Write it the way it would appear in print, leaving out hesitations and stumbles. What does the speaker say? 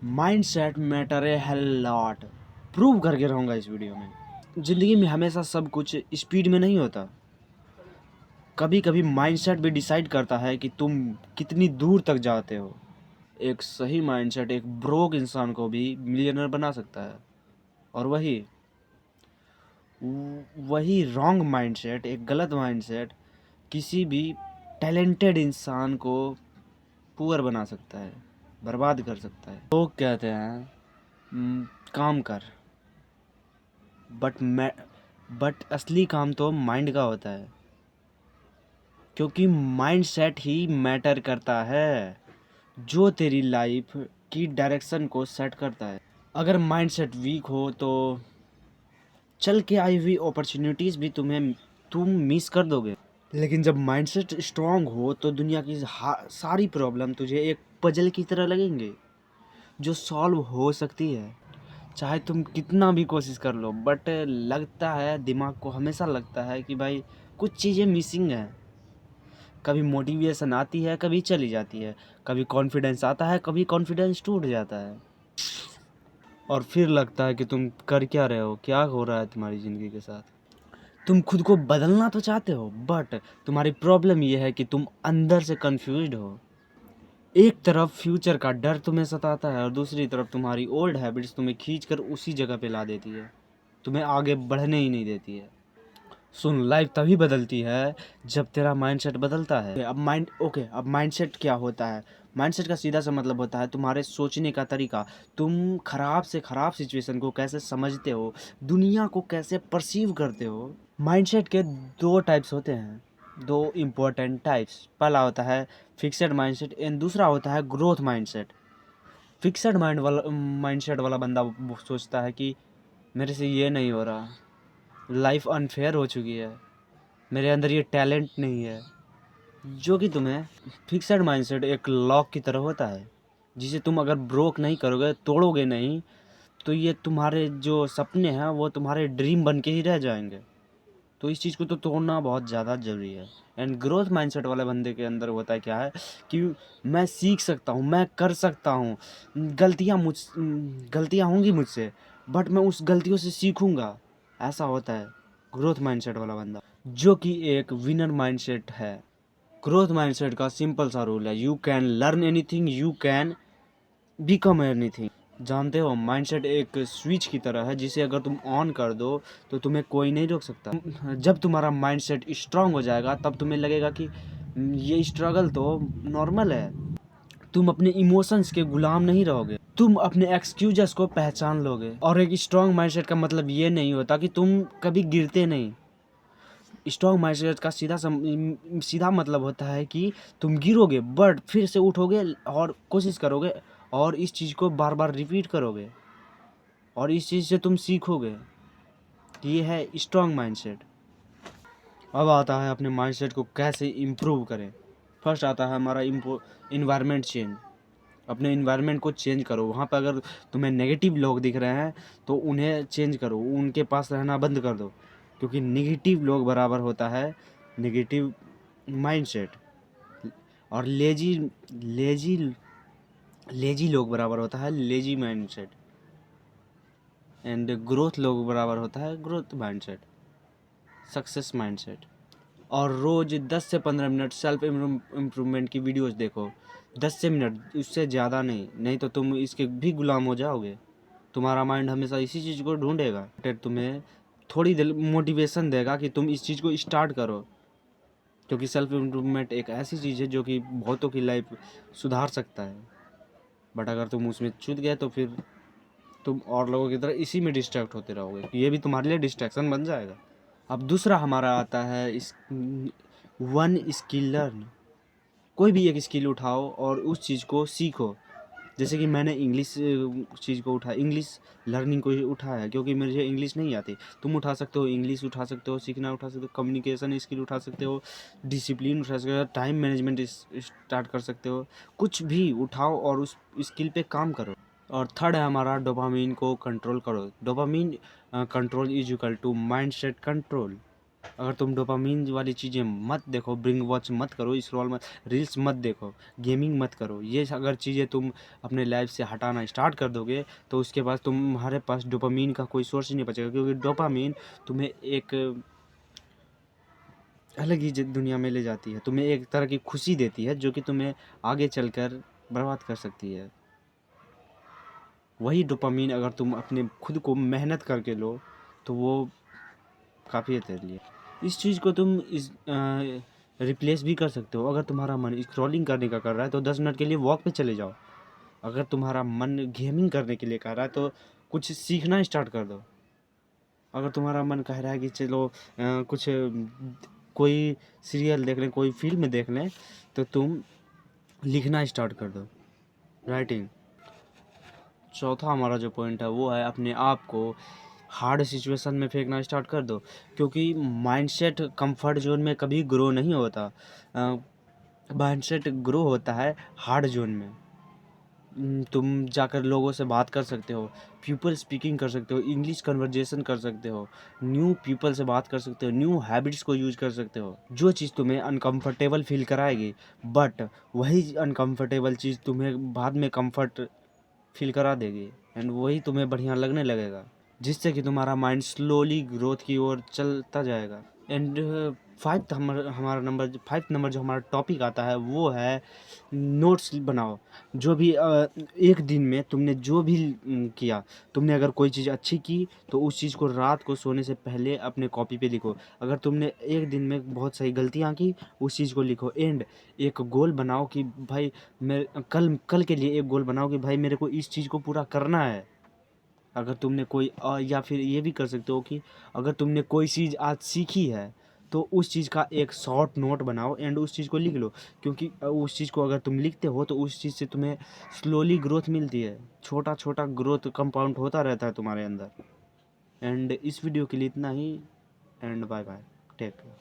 Mind set matter ए hell lot. Prove करके रहूँगा इस वीडियो में। ज़िंदगी में हमेशा सब कुछ स्पीड में नहीं होता। कभी कभी माइंड सेट भी डिसाइड करता है कि तुम कितनी दूर तक जाते हो। एक सही माइंड सेट एक ब्रोक इंसान को भी मिलियनर बना सकता है, और वही रॉन्ग माइंड सेट, एक गलत माइंड सेट किसी भी टैलेंटेड इंसान को पुअर बना सकता है, बर्बाद कर सकता है। लोग कहते हैं काम कर, बट असली काम तो माइंड का होता है, क्योंकि माइंड सेट ही मैटर करता है, जो तेरी लाइफ की डायरेक्शन को सेट करता है। अगर माइंड सेट वीक हो तो चल के आई हुई अपॉर्चुनिटीज़ भी तुम मिस कर दोगे। लेकिन जब माइंड सेट स्ट्रांग हो तो दुनिया की सारी प्रॉब्लम तुझे एक पजल की तरह लगेंगे, जो सॉल्व हो सकती है, चाहे तुम कितना भी कोशिश कर लो। बट लगता है, दिमाग को हमेशा लगता है कि भाई कुछ चीज़ें मिसिंग हैं। कभी मोटिवेशन आती है, कभी चली जाती है, कभी कॉन्फिडेंस आता है, कभी कॉन्फिडेंस टूट जाता है, और फिर लगता है कि तुम कर क्या रहे हो, क्या हो रहा है तुम्हारी ज़िंदगी के साथ। तुम खुद को बदलना तो चाहते हो, बट तुम्हारी प्रॉब्लम ये है कि तुम अंदर से कंफ्यूज्ड हो। एक तरफ फ्यूचर का डर तुम्हें सताता है, और दूसरी तरफ तुम्हारी ओल्ड हैबिट्स तुम्हें खींचकर उसी जगह पे ला देती है, तुम्हें आगे बढ़ने ही नहीं देती है। सुन, लाइफ तभी बदलती है जब तेरा माइंडसेट बदलता है। अब माइंडसेट क्या होता है? माइंडसेट का सीधा सा मतलब होता है तुम्हारे सोचने का तरीका। तुम खराब से खराब सिचुएशन को कैसे समझते हो, दुनिया को कैसे परसीव करते हो। माइंडसेट के दो टाइप्स होते हैं, दो इम्पोर्टेंट टाइप्स। पहला होता है फिक्सेड माइंडसेट एंड दूसरा होता है ग्रोथ माइंडसेट। फिक्सेड माइंडसेट वाला बंदा वो सोचता है कि मेरे से ये नहीं हो रहा, लाइफ अनफेयर हो चुकी है, मेरे अंदर ये टैलेंट नहीं है। जो कि तुम्हें फिक्सेड माइंडसेट एक लॉक की तरह होता है, जिसे तुम अगर ब्रोक नहीं करोगे, तोड़ोगे नहीं, तो ये तुम्हारे जो सपने हैं वो तुम्हारे ड्रीम बन के ही रह जाएंगे। तो इस चीज़ को तो तोड़ना बहुत ज़्यादा ज़रूरी है। एंड ग्रोथ माइंडसेट वाले बंदे के अंदर होता है क्या है कि मैं सीख सकता हूँ, मैं कर सकता हूँ, गलतियाँ होंगी मुझसे, बट मैं उस गलतियों से सीखूँगा। ऐसा होता है ग्रोथ माइंडसेट वाला बंदा, जो कि एक विनर माइंडसेट है। ग्रोथ माइंडसेट का सिंपल सा रूल है, you can learn anything, you can become anything. जानते हो, माइंडसेट एक स्विच की तरह है, जिसे अगर तुम ऑन कर दो तो तुम्हें कोई नहीं रोक सकता। जब तुम्हारा माइंडसेट स्ट्रांग हो जाएगा तब तुम्हें लगेगा कि ये स्ट्रगल तो नॉर्मल है। तुम अपने इमोशंस के गुलाम नहीं रहोगे, तुम अपने एक्सक्यूजेस को पहचान लोगे। और एक स्ट्रांग माइंडसेट का मतलब ये नहीं होता कि तुम कभी गिरते नहीं। स्ट्रांग माइंडसेट का सीधा मतलब होता है कि तुम गिरोगे बट फिर से उठोगे और कोशिश करोगे, और इस चीज़ को बार बार रिपीट करोगे, और इस चीज़ से तुम सीखोगे। ये है स्ट्रांग माइंडसेट। अब आता है अपने माइंडसेट को कैसे इम्प्रूव करें। फर्स्ट आता है हमारा इन्वायरमेंट चेंज। अपने इन्वायरमेंट को चेंज करो। वहाँ पर अगर तुम्हें नेगेटिव लोग दिख रहे हैं तो उन्हें चेंज करो, उनके पास रहना बंद कर दो, क्योंकि नेगेटिव लोग बराबर होता है नेगेटिव माइंडसेट, और लेजी लेजी लोग बराबर होता है लेजी माइंडसेट, एंड ग्रोथ लोग बराबर होता है ग्रोथ माइंडसेट, सक्सेस माइंडसेट। और रोज़ 10 से 15 मिनट सेल्फ इम्प्रूवमेंट की वीडियोस देखो, 10 से मिनट, उससे ज़्यादा नहीं, नहीं तो तुम इसके भी गुलाम हो जाओगे। तुम्हारा माइंड हमेशा इसी चीज़ को ढूंढेगा, फिर तुम्हें थोड़ी देर मोटिवेशन देगा कि तुम इस चीज़ को स्टार्ट करो, क्योंकि सेल्फ इम्प्रूवमेंट एक ऐसी चीज़ है जो कि बहुतों की लाइफ सुधार सकता है। बट अगर तुम उसमें चूक गए तो फिर तुम और लोगों की तरह इसी में डिस्ट्रैक्ट होते रहोगे, ये भी तुम्हारे लिए डिस्ट्रैक्शन बन जाएगा। अब दूसरा हमारा आता है इस वन स्किल लर्न। कोई भी एक स्किल उठाओ और उस चीज़ को सीखो। जैसे कि मैंने इंग्लिश चीज़ को इंग्लिश लर्निंग को उठाया, क्योंकि मुझे इंग्लिश नहीं आती। तुम उठा सकते हो, इंग्लिश उठा सकते हो, सीखना उठा सकते हो, कम्युनिकेशन स्किल उठा सकते हो, डिसिप्लिन उठा सकते हो, टाइम मैनेजमेंट स्टार्ट कर सकते हो। कुछ भी उठाओ और उस स्किल पे काम करो। और थर्ड है हमारा डोपामीन को कंट्रोल करो। Dopamine control is equal to mindset control. अगर तुम डोपामीन वाली चीज़ें मत देखो, ब्रिंग वॉच मत करो, स्क्रॉल मत, रील्स मत देखो, गेमिंग मत करो, ये अगर चीज़ें तुम अपने लाइफ से हटाना स्टार्ट कर दोगे तो उसके बाद तुम्हारे पास डोपामीन का कोई सोर्स ही नहीं बचेगा, क्योंकि डोपामीन तुम्हें एक अलग ही दुनिया में ले जाती है, तुम्हें एक तरह की खुशी देती है जो कि तुम्हें आगे चलकर बर्बाद कर सकती है। वही डोपामीन अगर तुम अपने खुद को मेहनत करके लो तो वो काफ़ी है तेरे लिए। इस चीज़ को तुम रिप्लेस भी कर सकते हो। अगर तुम्हारा मन स्क्रॉलिंग करने का कर रहा है तो 10 मिनट के लिए वॉक पे चले जाओ। अगर तुम्हारा मन गेमिंग करने के लिए कर रहा है तो कुछ सीखना स्टार्ट कर दो। अगर तुम्हारा मन कह रहा है कि चलो कुछ कोई सीरियल देख लें, कोई फिल्म देख लें, तो तुम लिखना स्टार्ट कर दो, राइटिंग। चौथा हमारा जो पॉइंट है वो है अपने आप को हार्ड सिचुएशन में फेंकना स्टार्ट कर दो, क्योंकि माइंडसेट कंफर्ट जोन में कभी ग्रो नहीं होता। माइंडसेट ग्रो होता है हार्ड जोन में। तुम जाकर लोगों से बात कर सकते हो, पीपल स्पीकिंग कर सकते हो, इंग्लिश कन्वर्जेशन कर सकते हो, न्यू पीपल से बात कर सकते हो, न्यू हैबिट्स को यूज कर सकते हो, जो चीज़ तुम्हें अनकंफर्टेबल फील कराएगी, बट वही अनकंफर्टेबल चीज़ तुम्हें बाद में कंफर्ट फील करा देगी एंड वही तुम्हें बढ़िया लगने लगेगा, जिससे कि तुम्हारा माइंड स्लोली ग्रोथ की ओर चलता जाएगा। एंड हमारा नंबर 5 नंबर जो हमारा टॉपिक आता है वो है नोट्स बनाओ। जो भी एक दिन में तुमने जो भी किया, तुमने अगर कोई चीज़ अच्छी की तो उस चीज़ को रात को सोने से पहले अपने कॉपी पे लिखो। अगर तुमने एक दिन में बहुत सारी गलतियाँ की, उस चीज़ को लिखो। एंड एक गोल बनाओ कि भाई मैं कल के लिए एक गोल बनाओ कि भाई मेरे को इस चीज़ को पूरा करना है। अगर तुमने कोई या फिर ये भी कर सकते हो कि अगर तुमने कोई चीज़ आज सीखी है तो उस चीज़ का एक शॉर्ट नोट बनाओ एंड उस चीज़ को लिख लो, क्योंकि उस चीज़ को अगर तुम लिखते हो तो उस चीज़ से तुम्हें स्लोली ग्रोथ मिलती है, छोटा छोटा ग्रोथ कंपाउंड होता रहता है तुम्हारे अंदर। एंड इस वीडियो के लिए इतना ही, and bye bye, take care.